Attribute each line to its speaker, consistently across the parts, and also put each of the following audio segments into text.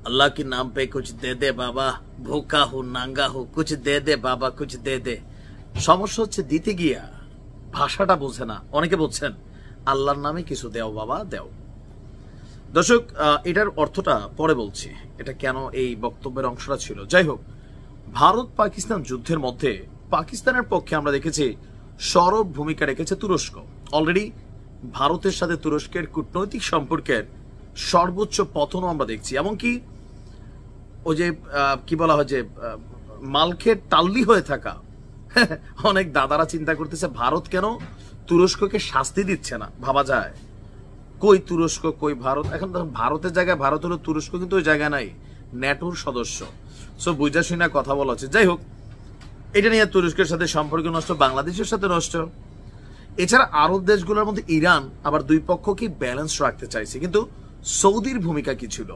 Speaker 1: अल्लाह के नाम पे कुछ दे दे बाबा, भूखा हूं नांगा हूं, कुछ दे दे बाबा, कुछ दे दे। সমস্যা হচ্ছে দিতে গিয়া ভাষাটা বোঝে না। অনেকে বলছেন আল্লাহর নামে কিছু দেও বাবা দেও। দর্শক, এটার অর্থটা পরে বলছি, এটা কেন এই বক্তব্যের অংশটা ছিল। যাই হোক, ভারত পাকিস্তান যুদ্ধের মধ্যে পাকিস্তানের পক্ষে আমরা দেখেছি সরব ভূমিকা রেখেছে তুরস্ক। অলরেডি ভারতের সাথে তুরস্কের কূটনৈতিক সম্পর্কের সর্বোচ্চ পতনও আমরা দেখছি। এমনকি ওই যে কি বলা হয় যে মালখে টাল্লি হয়ে থাকা অনেক দাদারা চিন্তা করতেছে ভারত কেন তুরস্ককে শাস্তি দিচ্ছে না। ভাবা যায়, কই তুরস্ক কই ভারত। এখন ভারতের জায়গায় ভারত হলো, তুরস্ক কিন্তু ওই জায়গায় নাই, ন্যাটোর সদস্য। সো বুঝা শুনা কথা বলা হচ্ছে। যাই হোক, এটা নিয়ে তুরস্কের সাথে সম্পর্ক নষ্ট, বাংলাদেশের সাথে নষ্ট। এছাড়া আরব দেশগুলোর মধ্যে ইরান আবার দুই পক্ষকে ব্যালেন্স রাখতে চাইছে। কিন্তু সৌদির ভূমিকা কি ছিল?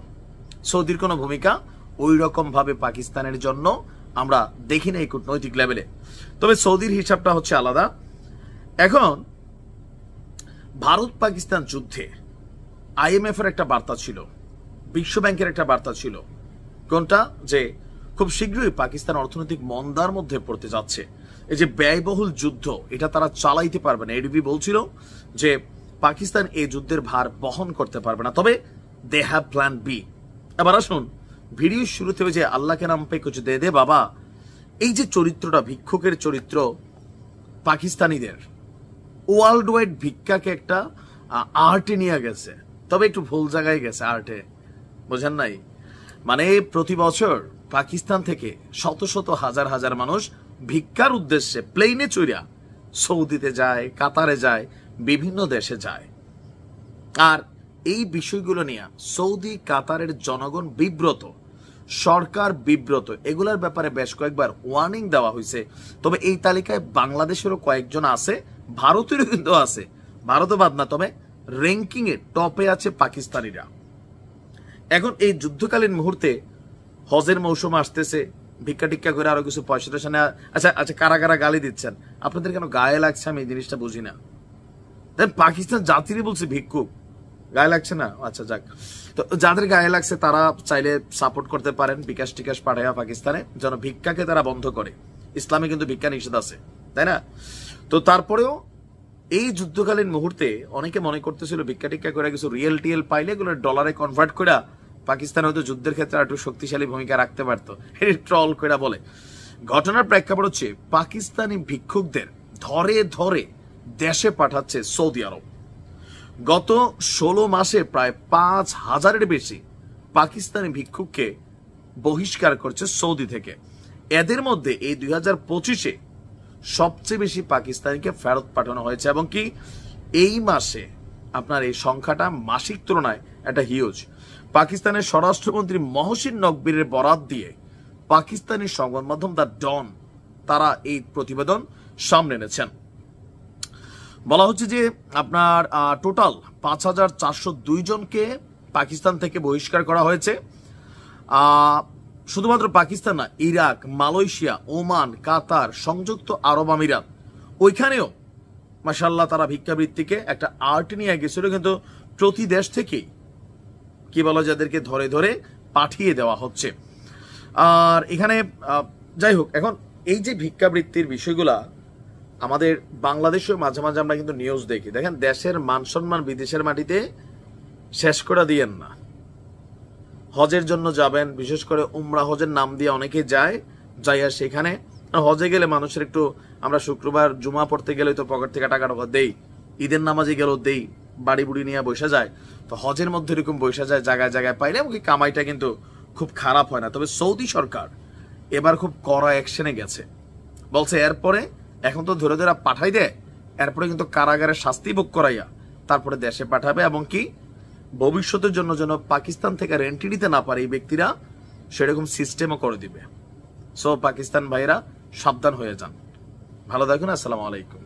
Speaker 1: সৌদির কোনো ভূমিকা ওই রকম ভাবে পাকিস্তানের জন্য আমরা দেখি না এই কূটনৈতিক লেভেলে। তবে সৌদির হিসাবটা হচ্ছে আলাদা। এখন ভারত পাকিস্তান যুদ্ধে আইএমএফ এর একটা বার্তা ছিল, বিশ্ব ব্যাংকের একটা বার্তা ছিল। কোনটা? যে খুব শীঘ্রই পাকিস্তান অর্থনৈতিক মন্দার মধ্যে পড়তে যাচ্ছে। এই যে ব্যয়বহুল যুদ্ধ, এটা তারা চালাইতে পারবে না। এডিবি বলছিল যে পাকিস্তান এই যুদ্ধের ভার বহন করতে পারবে না, তবে দে হ্যাভ প্ল্যান বি। এবার আসুন, ভিডিও শুরুতে যে আল্লাহকে নাম পে কুছ দে দে বাবা, এই যে চরিত্রটা, ভিক্ষুকের চরিত্র পাকিস্তানিদের, ওয়ার্ল্ড ওয়াইড ভিক্ষাকে একটা আর্টে নিয়ে গেছে। তবে একটু ভুল জায়গায় গেছে আর্টে, বোঝেন নাই? মানে প্রতি বছর পাকিস্তান থেকে শত শত হাজার হাজার মানুষ ভিক্ষার উদ্দেশ্যে প্লেনে চড়িয়া সৌদিতে যায়, কাতারে যায়, বিভিন্ন দেশে যায়। আর এই বিষয়গুলো নিয়ে সৌদি কাতারের জনগণ বিব্রত, সরকার বিব্রত। এগুলোর ব্যাপারে বেশ কয়েকবার ওয়ার্নিং দেওয়া হয়েছে। তবে এই তালিকায় বাংলাদেশেরও কয়েকজন আছে, ভারতেরও কিন্তু আছে, ভারতও বাদ না। তবে র্যাঙ্কিং এ টপে আছে পাকিস্তানিরা। এখন এই যুদ্ধকালীন মুহূর্তে হজের মৌসুম আসতেছে, ভিক্ষা টিক্ষা করে আরো কিছু পয়সা টয়সা নেওয়া। আচ্ছা আচ্ছা, কারা কারা গালি দিচ্ছেন, আপনাদের কেন গায়ে লাগছে আমি এই জিনিসটা বুঝি না। পাকিস্তান জাতিরই বলছে ভিক্ষুক, গায়ে লাগছে না? আচ্ছা যাক, তো যাদের গায়ে লাগছে তারা চাইলে সাপোর্ট করতে পারেন, বিকাশ টিকাশ পাঠাইয়া পাকিস্তানে যেন ভিক্ষাকে তারা বন্ধ করে। ইসলামে কিন্তু ভিক্ষা নিষেধ আছে, তাই না? তো তারপরেও এই যুদ্ধকালীন মুহূর্তে অনেকে মনে করতেছিল ভিক্ষা টিক্ষা করে কিছু রিয়েল টিয়েল পাইলে এগুলো ডলারে কনভার্ট করে পাকিস্তান হয়তো যুদ্ধের ক্ষেত্রে একটু শক্তিশালী ভূমিকা রাখতে পারতো। ট্রল করে বলে। ঘটনার প্রেক্ষাপট হচ্ছে পাকিস্তানি ভিক্ষুকদের ধরে ধরে দেশে পাঠাচ্ছে সৌদি আরব। গত 16 মাসে প্রায় 5000-এর বেশি পাকিস্তানি ভিক্ষুককে বহিষ্কার করছে সৌদি থেকে। এদের মধ্যে এই 2025-এ সবচেয়ে বেশি পাকিস্তানিকে ফেরত পাঠানো হয়েছে। এবং কি এই মাসে আপনার এই সংখ্যাটা মাসিক তুলনায় একটা হিউজ। পাকিস্তানের স্বরাষ্ট্রমন্ত্রী মহসিন নকবীরের বরাত দিয়ে পাকিস্তানি সংবাদ মাধ্যম দ্য ডন তারা এই প্রতিবেদন সামনে এনেছেন। বলা হচ্ছে যে আপনার টোটাল 5402 জনকে পাকিস্তান থেকে বহিষ্কার করা হয়েছে। শুধুমাত্র পাকিস্তান না, ইরাক, মালয়েশিয়া, ওমান, কাতার, সংযুক্ত আরব আমিরাত, ওইখানেও মাশাআল্লাহ তারা ভিক্ষাবৃত্তিকে একটা আর্ট নিয়ে গেছিল। কিন্তু প্রতি দেশ থেকেই কি বলা, যাদেরকে ধরে ধরে পাঠিয়ে দেওয়া হচ্ছে। আর এখানে যাই হোক, এখন এই যে ভিক্ষাবৃত্তির বিষয়গুলা আমাদের বাংলাদেশেও মাঝে মাঝে আমরা কিন্তু নিউজ দেখি। দেখেন, দেশের মান সম্মান বিদেশের মাটিতে শেষ করে দিয়েন না। হজের জন্য যাবেন, বিশেষ করে উমরা হজের নাম দিয়ে অনেকে যায়, যাইয়া সেখানে হজে গেলে মানুষের একটু, আমরা শুক্রবার জুমা পড়তে গেলে তো পকেট থেকে টাকা টাকা দেই, ঈদের নামাজে গেলেও দেই, বাড়ি বুড়ি নিয়ে বসে যায়। তো হজের মধ্যে এরকম বসে যায় জায়গায় জায়গায় পাইলে, এবং কামাইটা কিন্তু খুব খারাপ হয় না। তবে সৌদি সরকার এবার খুব কড়া অ্যাকশনে গেছে, বলছে এরপরে এখন তো ধরে ধরে পাঠাই দেয়, এরপরে কিন্তু কারাগারে শাস্তি ভোগ করাইয়া তারপরে দেশে পাঠাবে। এবং কি ভবিষ্যতের জন্য যেন পাকিস্তান থেকে রেন্টি নিতে না পারে এই ব্যক্তিরা, সেরকম সিস্টেমও করে দিবে। সো পাকিস্তান ভাইরা সাবধান হয়ে যান। ভালো থাকুন। আসসালামু আলাইকুম।